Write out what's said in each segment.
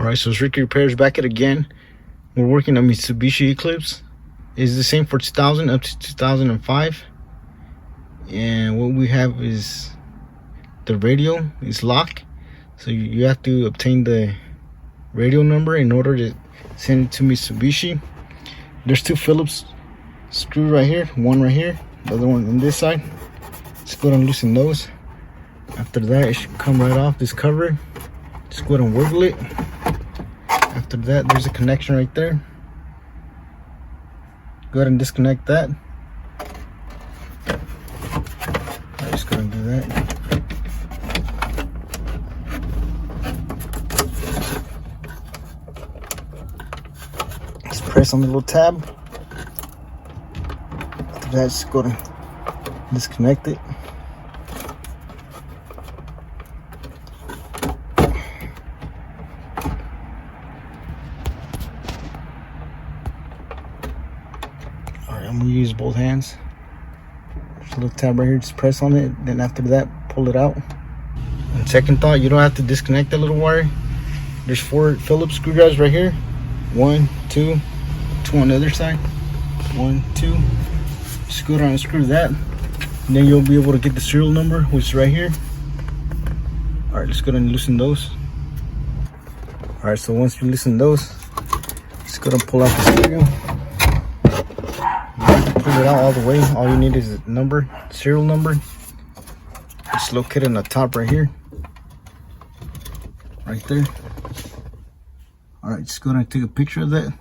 Alright, so it's Ricky Repairs back at again. We're working on Mitsubishi Eclipse. It's the same for 2000 up to 2005. And what we have is the radio is locked. So you have to obtain the radio number in order to send it to Mitsubishi. There's two Phillips screws right here, one right here, the other one on this side. Just go ahead and loosen those. After that, it should come right off this cover. Just go ahead and wiggle it. After that, there's a connection right there. Go ahead and disconnect that. I'm just gonna do that. Just press on the little tab. After that, just go ahead and disconnect it. I'm gonna use both hands. There's a little tab right here, just press on it, then after that pull it out. On second thought, you don't have to disconnect that little wire. There's 4 Phillips screwdrivers right here. 1, 2 on the other side. 1, 2. Just go down and unscrew that, and then you'll be able to get the serial number, which is right here. Alright, let's go ahead and loosen those. Alright, so once you loosen those, just go ahead and pull out the serial. Pull it out all the way. All you need is a number, serial number. It's located on the top right here, right there. All right, just go ahead and take a picture of that.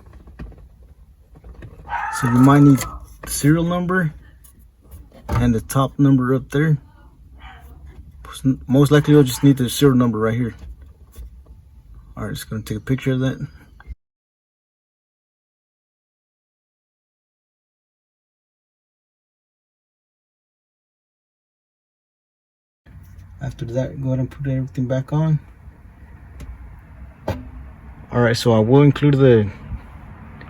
So you might need the serial number and the top number up there. Most likely you'll just need the serial number right here. All right, just gonna take a picture of that. After that, go ahead and put everything back on. Alright, so I will include the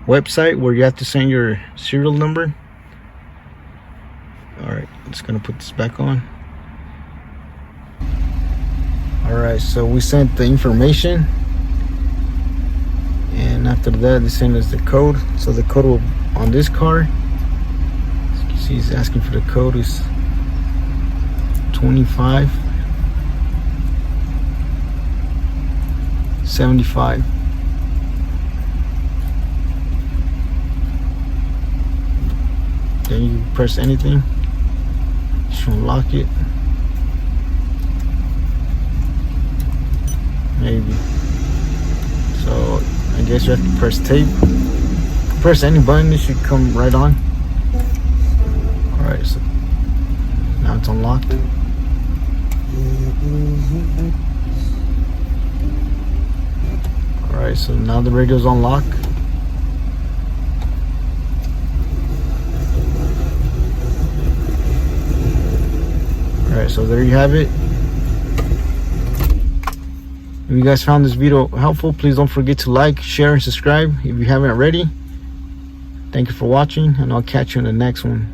website where you have to send your serial number. Alright, I'm just gonna put this back on. Alright, so we sent the information, and after that they send us the code. So the code will on this car, as you can see, he's asking for the code, is 2575. Then you press anything, just unlock it. Maybe. So I guess you have to press tape. Press any button, it should come right on. Alright, so now it's unlocked. Alright, so now the radio's on lock. Alright, so there you have it. If you guys found this video helpful, please don't forget to like, share, and subscribe if you haven't already. Thank you for watching, and I'll catch you in the next one.